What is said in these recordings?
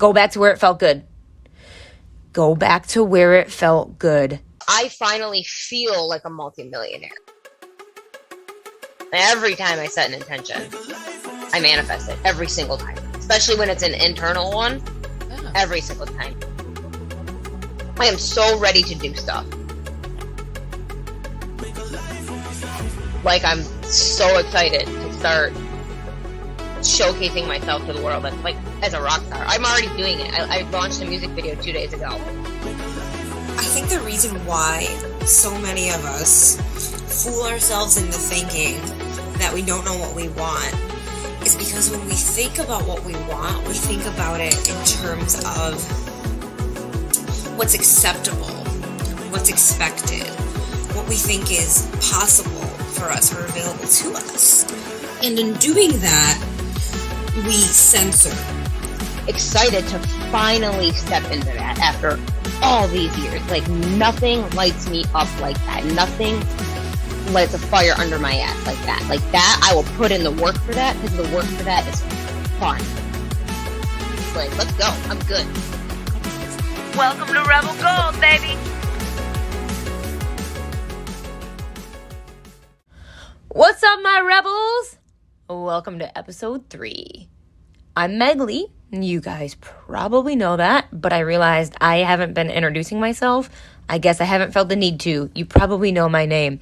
Go back to where it felt good. Go back to where it felt good. I finally feel like a multimillionaire. Every time I set an intention, I manifest it every single time. Especially when it's an internal one. Yeah. Every single time. I am so ready to do stuff. Like, I'm so excited to start showcasing myself to the world as a rock star. I'm already doing it. I launched a music video 2 days ago. I think the reason why so many of us fool ourselves into thinking that we don't know what we want is because when we think about what we want, we think about it in terms of what's acceptable, what's expected, what we think is possible for us or available to us. And in doing that, we censor. Excited to finally step into that after all these years. Like, nothing lights me up like that. Nothing lights a fire under my ass like that. Like that, I will put in the work for that because the work for that is fun. It's like, let's go. I'm good. Welcome to Rebel Gold, baby. What's up, my rebels? Welcome to episode 3. I'm Meg Lee. You guys probably know that, but I realized I haven't been introducing myself. I guess I haven't felt the need to. You probably know my name.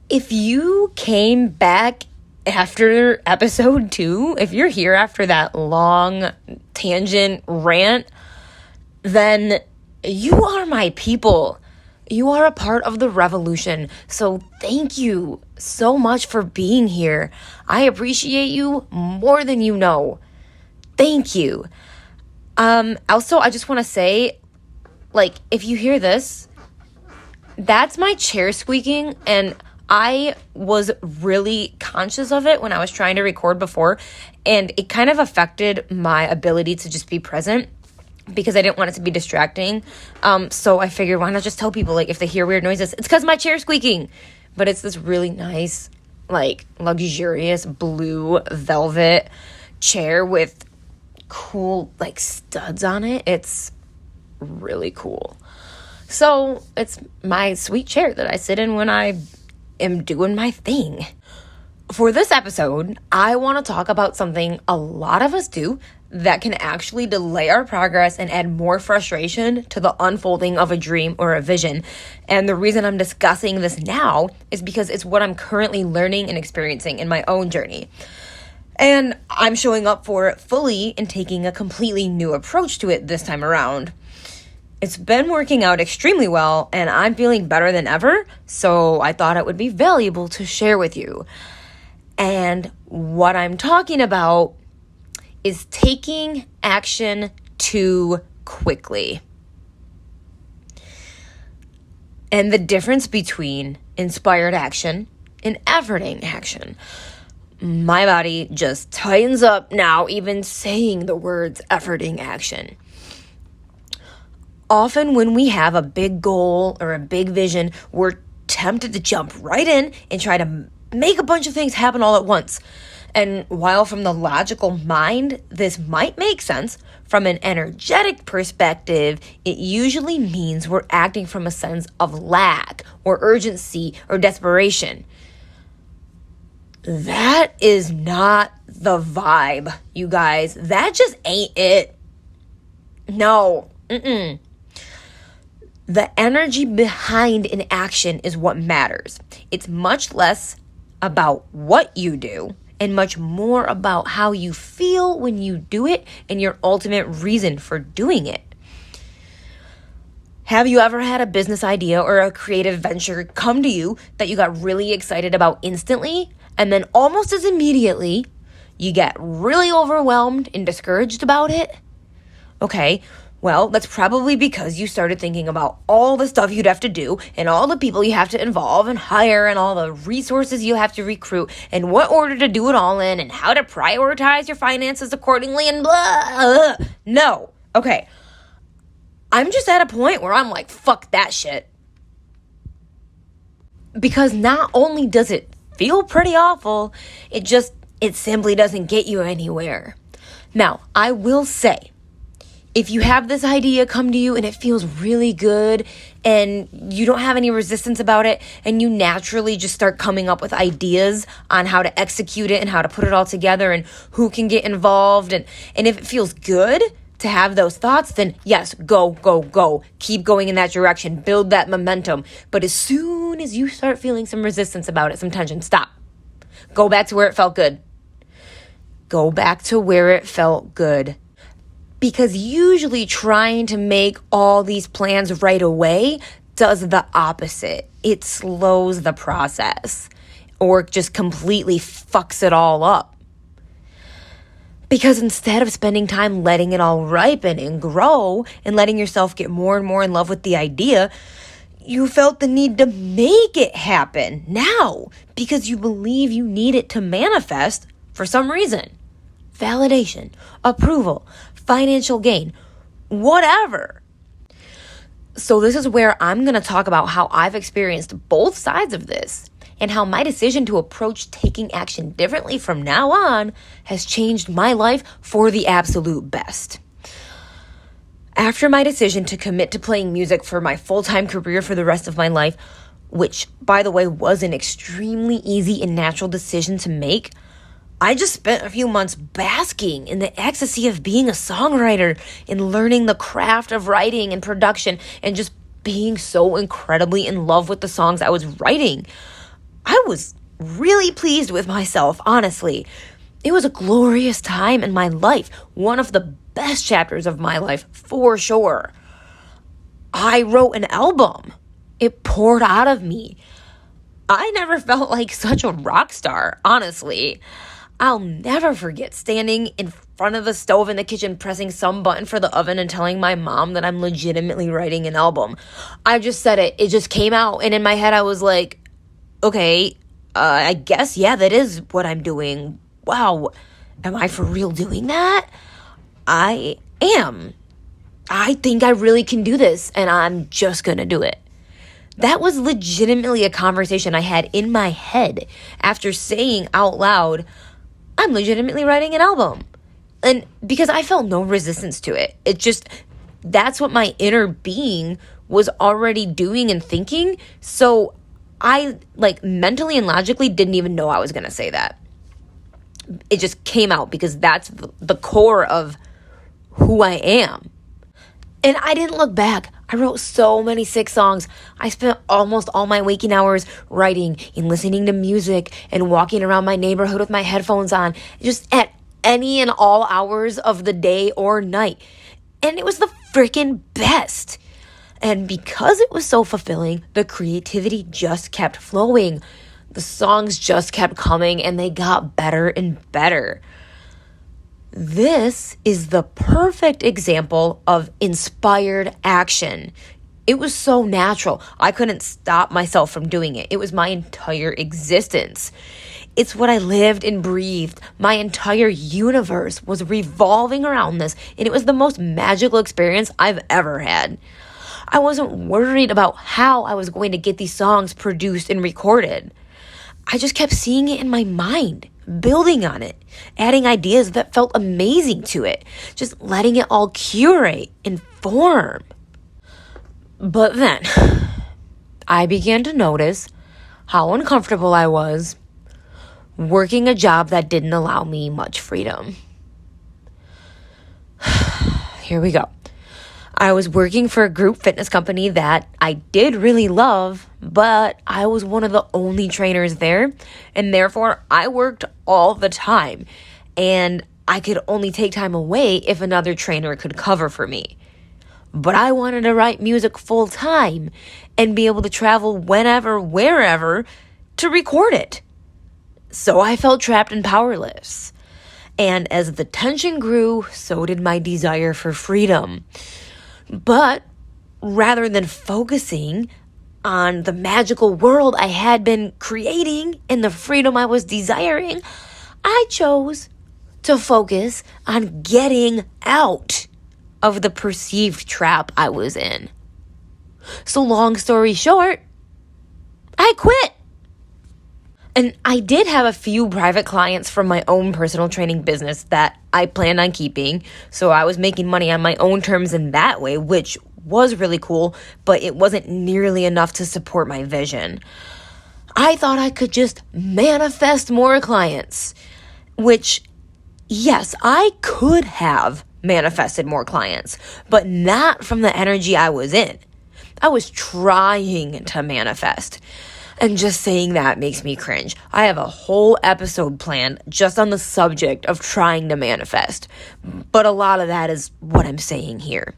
If you came back after episode 2, if you're here after that long tangent rant, then you are my people. You are a part of the revolution. So thank you so much for being here. I appreciate you more than you know. Thank you. Also, I just want to say, if you hear this, that's my chair squeaking, and I was really conscious of it when I was trying to record before, and it kind of affected my ability to just be present because I didn't want it to be distracting. So I figured, why not just tell people, if they hear weird noises, it's because my chair's squeaking. But it's this really nice, luxurious blue velvet chair with cool, studs on it. It's really cool. So it's my sweet chair that I sit in when I am doing my thing. For this episode, I want to talk about something a lot of us do that can actually delay our progress and add more frustration to the unfolding of a dream or a vision. And the reason I'm discussing this now is because it's what I'm currently learning and experiencing in my own journey. And I'm showing up for it fully and taking a completely new approach to it this time around. It's been working out extremely well, and I'm feeling better than ever, so I thought it would be valuable to share with you. And what I'm talking about is taking action too quickly. And the difference between inspired action and efforting action. My body just tightens up now, even saying the words efforting action. Often when we have a big goal or a big vision, we're tempted to jump right in and try to make a bunch of things happen all at once. And while from the logical mind, this might make sense, from an energetic perspective, it usually means we're acting from a sense of lack or urgency or desperation. That is not the vibe, you guys. That just ain't it. No. The energy behind an action is what matters. It's much less about what you do and much more about how you feel when you do it and your ultimate reason for doing it. Have you ever had a business idea or a creative venture come to you that you got really excited about instantly, and then almost as immediately, you get really overwhelmed and discouraged about it? Okay, well, that's probably because you started thinking about all the stuff you'd have to do and all the people you have to involve and hire and all the resources you have to recruit and what order to do it all in and how to prioritize your finances accordingly and blah. No. Okay. I'm just at a point where I'm like, fuck that shit. Because not only does it feel pretty awful, it simply doesn't get you anywhere. Now, I will say, If you have this idea come to you and it feels really good and you don't have any resistance about it and you naturally just start coming up with ideas on how to execute it and how to put it all together and who can get involved, and if it feels good to have those thoughts, then yes, go. Keep going in that direction. Build that momentum. But as soon as you start feeling some resistance about it, some tension, stop. Go back to where it felt good. Go back to where it felt good. Because usually trying to make all these plans right away does the opposite. It slows the process or just completely fucks it all up. Because instead of spending time letting it all ripen and grow and letting yourself get more and more in love with the idea, you felt the need to make it happen now because you believe you need it to manifest for some reason. Validation, approval, financial gain, whatever. So this is where I'm going to talk about how I've experienced both sides of this and how my decision to approach taking action differently from now on has changed my life for the absolute best. After my decision to commit to playing music for my full-time career for the rest of my life, which, by the way, was an extremely easy and natural decision to make, I just spent a few months basking in the ecstasy of being a songwriter and learning the craft of writing and production and just being so incredibly in love with the songs I was writing. I was really pleased with myself, honestly. It was a glorious time in my life, one of the best chapters of my life, for sure. I wrote an album. It poured out of me. I never felt like such a rock star, honestly. I'll never forget standing in front of the stove in the kitchen pressing some button for the oven and telling my mom that I'm legitimately writing an album. I just said it. It just came out. And in my head, I was like, okay, I guess, yeah, that is what I'm doing. Wow, am I for real doing that? I am. I think I really can do this, and I'm just going to do it. That was legitimately a conversation I had in my head after saying out loud, I'm legitimately writing an album. And because I felt no resistance to it. It just, that's what my inner being was already doing and thinking. So I, mentally and logically didn't even know I was going to say that. It just came out because that's the core of who I am. And I didn't look back. I wrote so many sick songs. I spent almost all my waking hours writing and listening to music and walking around my neighborhood with my headphones on, just at any and all hours of the day or night. And it was the freaking best. And because it was so fulfilling, the creativity just kept flowing. The songs just kept coming and they got better and better. This is the perfect example of inspired action. It was so natural. I couldn't stop myself from doing it. It was my entire existence. It's what I lived and breathed. My entire universe was revolving around this, and it was the most magical experience I've ever had. I wasn't worried about how I was going to get these songs produced and recorded. I just kept seeing it in my mind, building on it, adding ideas that felt amazing to it, just letting it all curate and form. But then, I began to notice how uncomfortable I was working a job that didn't allow me much freedom. Here we go. I was working for a group fitness company that I did really love, but I was one of the only trainers there, and therefore I worked all the time, and I could only take time away if another trainer could cover for me. But I wanted to write music full time and be able to travel whenever, wherever to record it. So I felt trapped and powerless. And as the tension grew, so did my desire for freedom. But rather than focusing on the magical world I had been creating and the freedom I was desiring, I chose to focus on getting out of the perceived trap I was in. So long story short, I quit. And I did have a few private clients from my own personal training business that I planned on keeping. So I was making money on my own terms in that way, which was really cool, but it wasn't nearly enough to support my vision. I thought I could just manifest more clients, which, yes, I could have manifested more clients, but not from the energy I was in. I was trying to manifest. And just saying that makes me cringe. I have a whole episode planned just on the subject of trying to manifest. But a lot of that is what I'm saying here.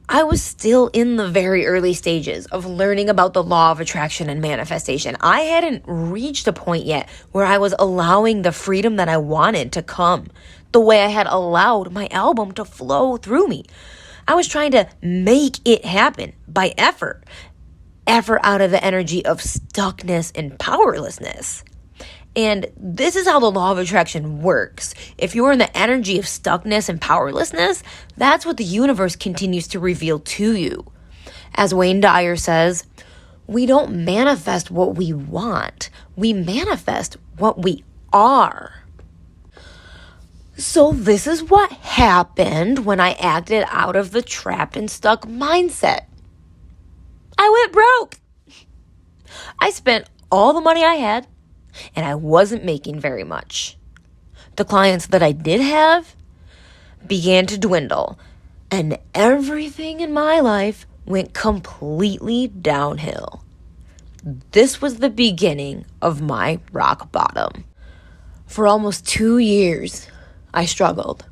I was still in the very early stages of learning about the law of attraction and manifestation. I hadn't reached a point yet where I was allowing the freedom that I wanted to come, the way I had allowed my album to flow through me. I was trying to make it happen by effort out of the energy of stuckness and powerlessness. And this is how the law of attraction works. If you're in the energy of stuckness and powerlessness, that's what the universe continues to reveal to you. As Wayne Dyer says, we don't manifest what we want. We manifest what we are. So this is what happened when I acted out of the trapped and stuck mindset. I went broke. I spent all the money I had, and I wasn't making very much. The clients that I did have began to dwindle, and everything in my life went completely downhill. This was the beginning of my rock bottom. For almost 2 years, I struggled.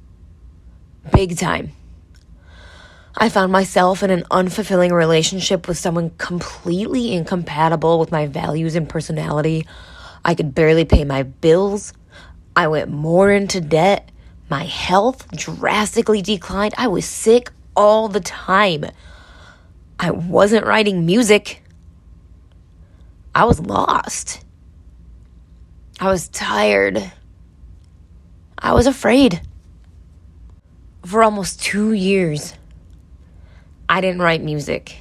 Big time. I found myself in an unfulfilling relationship with someone completely incompatible with my values and personality. I could barely pay my bills. I went more into debt. My health drastically declined. I was sick all the time. I wasn't writing music. I was lost. I was tired. I was afraid. For almost 2 years, I didn't write music.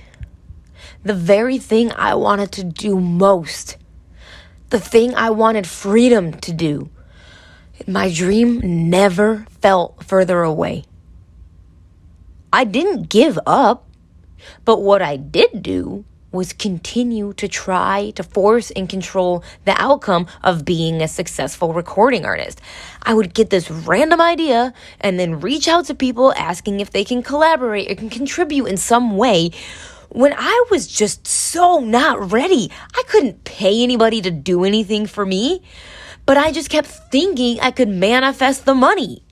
The very thing I wanted to do most. The thing I wanted freedom to do. My dream never felt further away. I didn't give up, but what I did do was continue to try to force and control the outcome of being a successful recording artist. I would get this random idea and then reach out to people asking if they can collaborate or can contribute in some way when I was just so not ready. I couldn't pay anybody to do anything for me, but I just kept thinking I could manifest the money.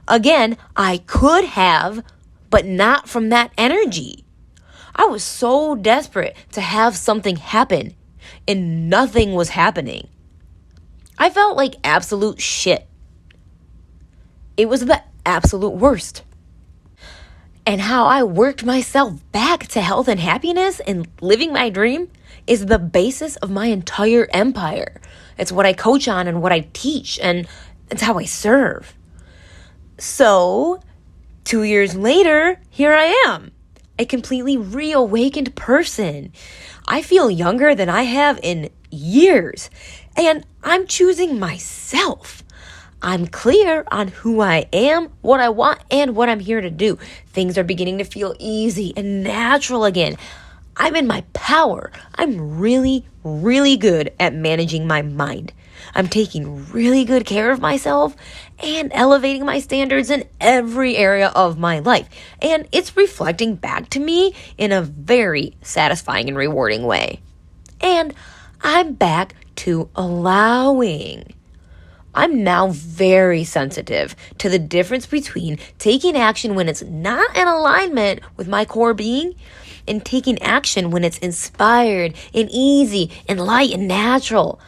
Again, I could have, but not from that energy. I was so desperate to have something happen, and nothing was happening. I felt like absolute shit. It was the absolute worst. And how I worked myself back to health and happiness and living my dream is the basis of my entire empire. It's what I coach on and what I teach, and it's how I serve. So, 2 years later, here I am. A completely reawakened person. I feel younger than I have in years, and I'm choosing myself. I'm clear on who I am, what I want, and what I'm here to do. Things are beginning to feel easy and natural again. I'm in my power. I'm really, really good at managing my mind. I'm taking really good care of myself and elevating my standards in every area of my life. And it's reflecting back to me in a very satisfying and rewarding way. And I'm back to allowing. I'm now very sensitive to the difference between taking action when it's not in alignment with my core being and taking action when it's inspired and easy and light and natural.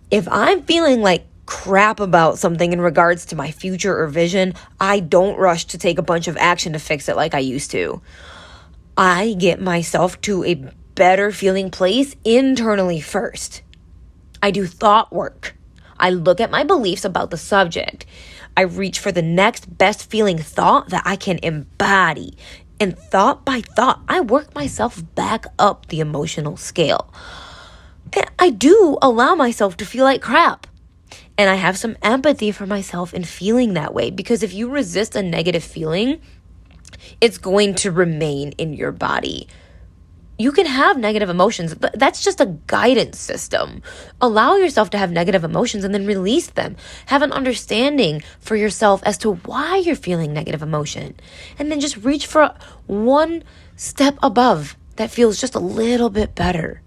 If I'm feeling like crap about something in regards to my future or vision, I don't rush to take a bunch of action to fix it like I used to. I get myself to a better feeling place internally first. I do thought work. I look at my beliefs about the subject. I reach for the next best feeling thought that I can embody. And thought by thought, I work myself back up the emotional scale. And I do allow myself to feel like crap. And I have some empathy for myself in feeling that way, because if you resist a negative feeling, it's going to remain in your body. You can have negative emotions, but that's just a guidance system. Allow yourself to have negative emotions and then release them. Have an understanding for yourself as to why you're feeling negative emotion. And then just reach for one step above that feels just a little bit better.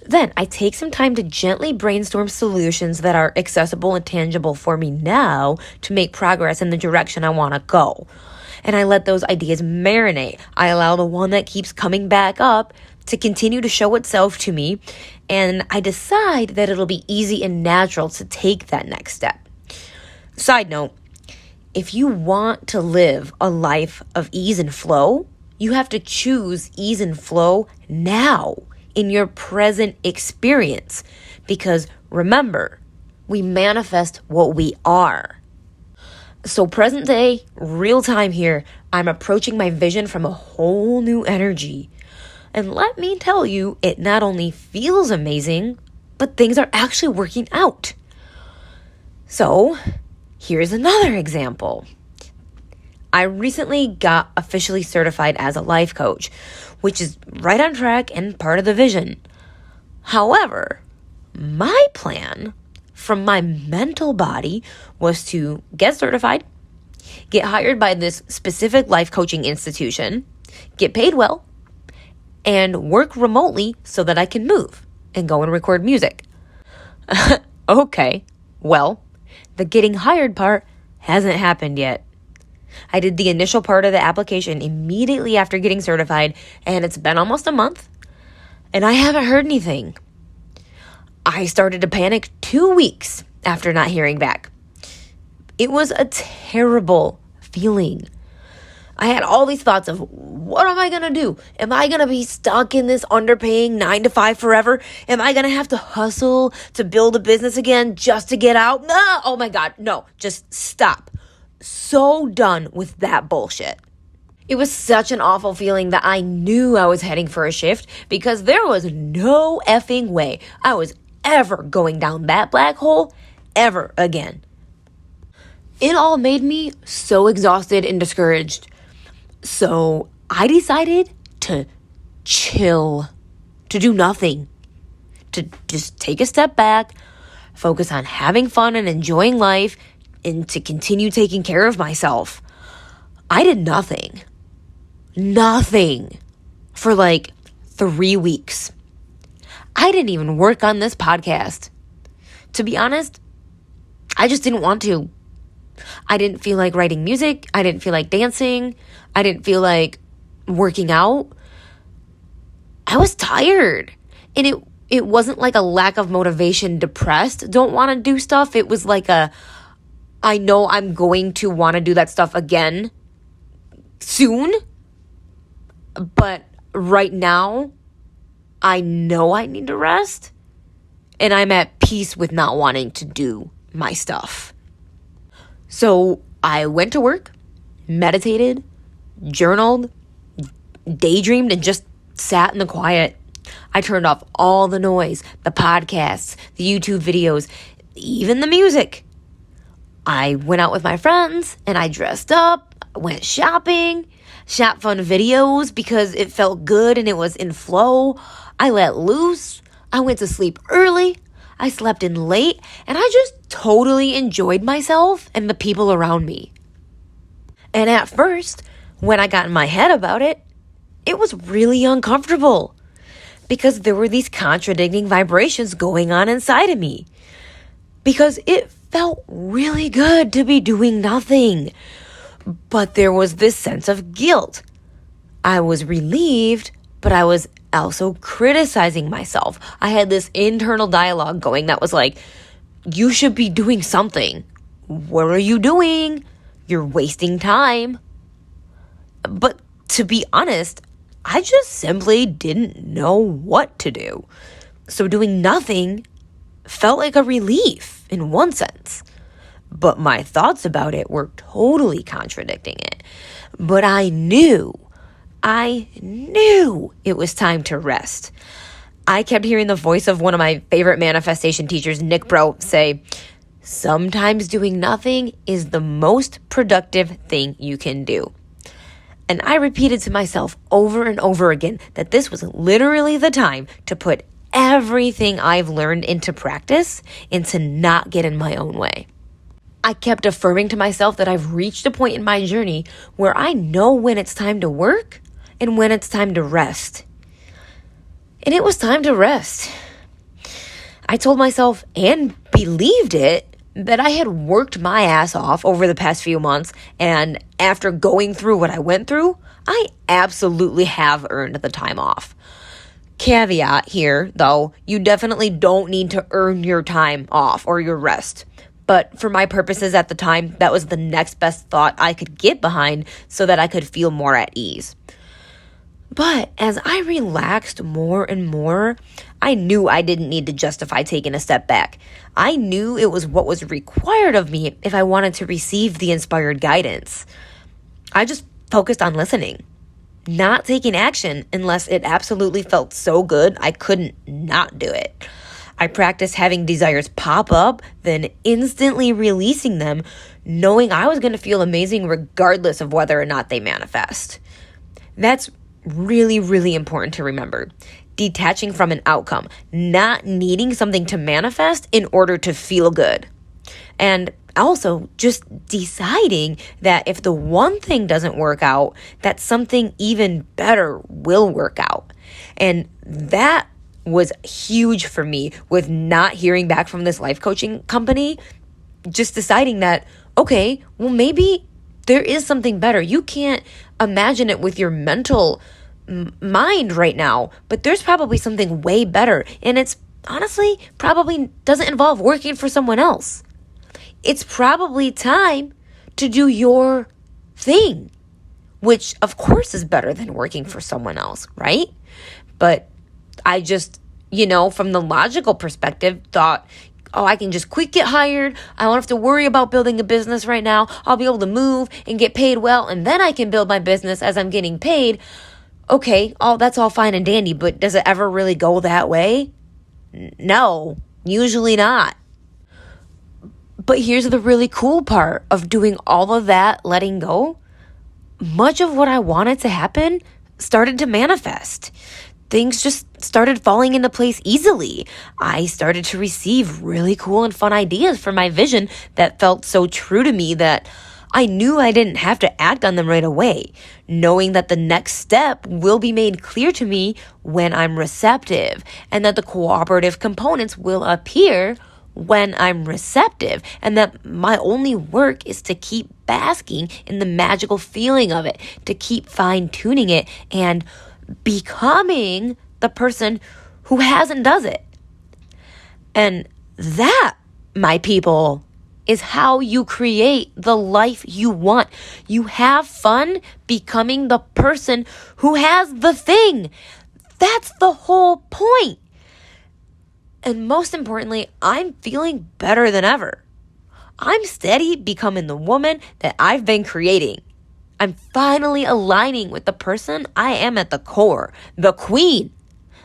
Then I take some time to gently brainstorm solutions that are accessible and tangible for me now to make progress in the direction I want to go. And I let those ideas marinate. I allow the one that keeps coming back up to continue to show itself to me. And I decide that it'll be easy and natural to take that next step. Side note, if you want to live a life of ease and flow, you have to choose ease and flow now in your present experience. Because remember, we manifest what we are. So present day, real time here, I'm approaching my vision from a whole new energy. And let me tell you, it not only feels amazing, but things are actually working out. So here's another example. I recently got officially certified as a life coach, which is right on track and part of the vision. However, my plan from my mental body was to get certified, get hired by this specific life coaching institution, get paid well, and work remotely so that I can move and go and record music. Okay, well, the getting hired part hasn't happened yet. I did the initial part of the application immediately after getting certified, and it's been almost a month, and I haven't heard anything. I started to panic 2 weeks after not hearing back. It was a terrible feeling. I had all these thoughts of, what am I going to do? Am I going to be stuck in this underpaying 9 to 5 forever? Am I going to have to hustle to build a business again just to get out? No, oh my God, no, just stop. So done with that bullshit. It was such an awful feeling that I knew I was heading for a shift, because there was no effing way I was ever going down that black hole ever again. It all made me so exhausted and discouraged. So I decided to chill, to do nothing, to just take a step back, focus on having fun and enjoying life, and to continue taking care of myself. I did nothing for like 3 weeks. I didn't even work on this podcast. To be honest, I just didn't want to. I didn't feel like writing music. I didn't feel like dancing. I didn't feel like working out. I was tired. And it wasn't like a lack of motivation, depressed, don't want to do stuff. It was like I know I'm going to want to do that stuff again soon. But right now, I know I need to rest, and I'm at peace with not wanting to do my stuff. So I went to work, meditated, journaled, daydreamed, and just sat in the quiet. I turned off all the noise, the podcasts, the YouTube videos, even the music. I went out with my friends, and I dressed up, went shopping, shot fun videos because it felt good and it was in flow. I let loose. I went to sleep early. I slept in late, and I just totally enjoyed myself and the people around me. And at first, when I got in my head about it, it was really uncomfortable because there were these contradicting vibrations going on inside of me. Because it felt really good to be doing nothing. But there was this sense of guilt. I was relieved, but I was also criticizing myself. I had this internal dialogue going that was like, you should be doing something. What are you doing? You're wasting time. But to be honest, I just simply didn't know what to do. So doing nothing felt like a relief in one sense. But my thoughts about it were totally contradicting it. But I knew it was time to rest. I kept hearing the voice of one of my favorite manifestation teachers, Nick Bro, say, sometimes doing nothing is the most productive thing you can do. And I repeated to myself over and over again that this was literally the time to put everything I've learned into practice and to not get in my own way. I kept affirming to myself that I've reached a point in my journey where I know when it's time to work and when it's time to rest. And it was time to rest. I told myself, and believed it, that I had worked my ass off over the past few months, and after going through what I went through, I absolutely have earned the time off. Caveat here, though, you definitely don't need to earn your time off or your rest. But for my purposes at the time, that was the next best thought I could get behind so that I could feel more at ease. But as I relaxed more and more, I knew I didn't need to justify taking a step back. I knew it was what was required of me if I wanted to receive the inspired guidance. I just focused on listening, not taking action unless it absolutely felt so good I couldn't not do it. I practiced having desires pop up, then instantly releasing them, knowing I was going to feel amazing regardless of whether or not they manifest. That's really, really important to remember. Detaching from an outcome, not needing something to manifest in order to feel good. And also just deciding that if the one thing doesn't work out, that something even better will work out. And that was huge for me with not hearing back from this life coaching company. Just deciding that, okay, well, maybe there is something better. You can't imagine it with your mental mind right now, but there's probably something way better. And it's honestly probably doesn't involve working for someone else. It's probably time to do your thing, which of course is better than working for someone else, right? But I just, from the logical perspective, thought, oh, I can just quick get hired. I don't have to worry about building a business right now. I'll be able to move and get paid well, and then I can build my business as I'm getting paid. Okay, that's all fine and dandy, but does it ever really go that way? No, usually not. But here's the really cool part of doing all of that, letting go. Much of what I wanted to happen started to manifest. Things just started falling into place easily. I started to receive really cool and fun ideas for my vision that felt so true to me that I knew I didn't have to act on them right away, knowing that the next step will be made clear to me when I'm receptive, and that the cooperative components will appear when I'm receptive, and that my only work is to keep basking in the magical feeling of it, to keep fine-tuning it, and becoming the person who has and does it. And that, my people, is how you create the life you want. You have fun becoming the person who has the thing. That's the whole point. And most importantly, I'm feeling better than ever. I'm steady becoming the woman that I've been creating. I'm finally aligning with the person I am at the core, the queen,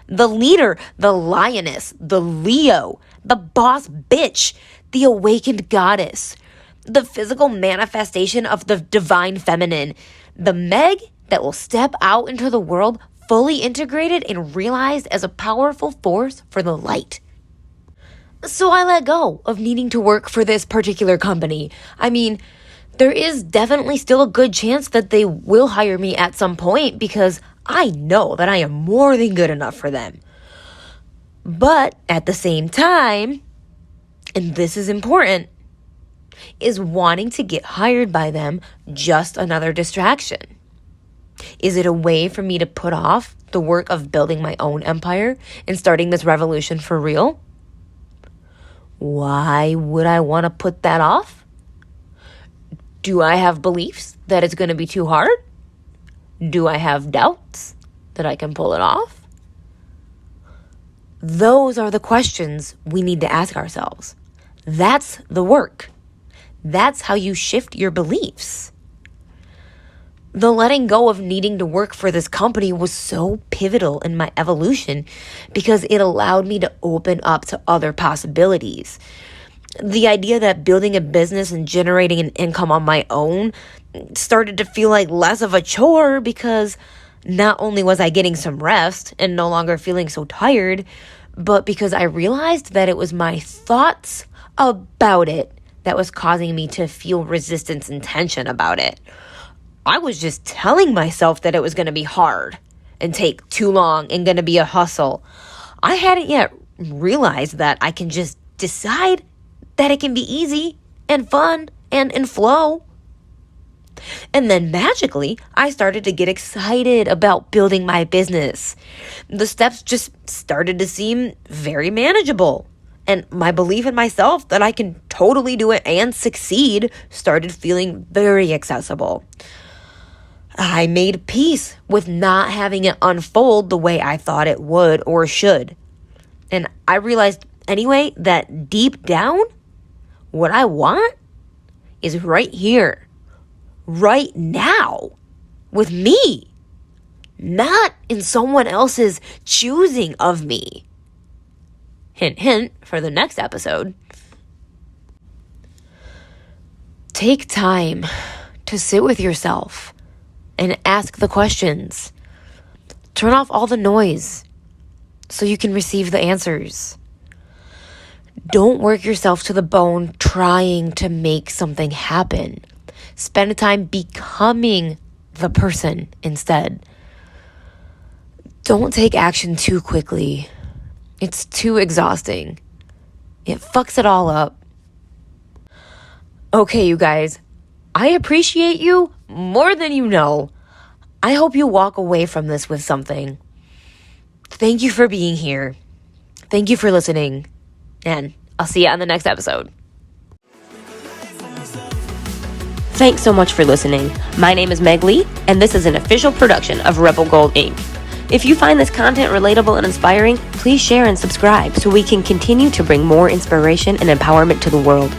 the leader, the lioness, the Leo, the boss bitch, the awakened goddess, the physical manifestation of the divine feminine, the Meg that will step out into the world fully integrated and realized as a powerful force for the light. So I let go of needing to work for this particular company. I mean, there is definitely still a good chance that they will hire me at some point because I know that I am more than good enough for them. But at the same time, and this is important, is wanting to get hired by them just another distraction? Is it a way for me to put off the work of building my own empire and starting this revolution for real? Why would I want to put that off? Do I have beliefs that it's going to be too hard? Do I have doubts that I can pull it off? Those are the questions we need to ask ourselves. That's the work. That's how you shift your beliefs. The letting go of needing to work for this company was so pivotal in my evolution because it allowed me to open up to other possibilities. The idea that building a business and generating an income on my own started to feel like less of a chore because not only was I getting some rest and no longer feeling so tired, but because I realized that it was my thoughts about it that was causing me to feel resistance and tension about it. I was just telling myself that it was going to be hard and take too long and going to be a hustle. I hadn't yet realized that I can just decide that it can be easy and fun and in flow. And then magically, I started to get excited about building my business. The steps just started to seem very manageable. And my belief in myself that I can totally do it and succeed started feeling very accessible. I made peace with not having it unfold the way I thought it would or should. And I realized anyway that deep down, what I want is right here, right now, with me, not in someone else's choosing of me. Hint, hint for the next episode. Take time to sit with yourself and ask the questions. Turn off all the noise so you can receive the answers. Don't work yourself to the bone trying to make something happen. Spend time becoming the person instead. Don't take action too quickly. It's too exhausting. It fucks it all up. Okay, you guys, I appreciate you more than you know. I hope you walk away from this with something. Thank you for being here. Thank you for listening. And I'll see you on the next episode. Thanks so much for listening. My name is Meg Lee, and this is an official production of Rebel Gold Inc. If you find this content relatable and inspiring, please share and subscribe so we can continue to bring more inspiration and empowerment to the world.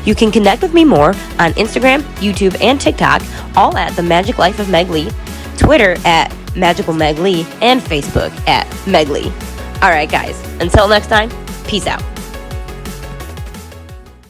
You can connect with me more on Instagram, YouTube, and TikTok, all at The Magic Life of Meg Lee, Twitter at Magical Meg Lee, and Facebook at Meg Lee. All right, guys, until next time, peace out.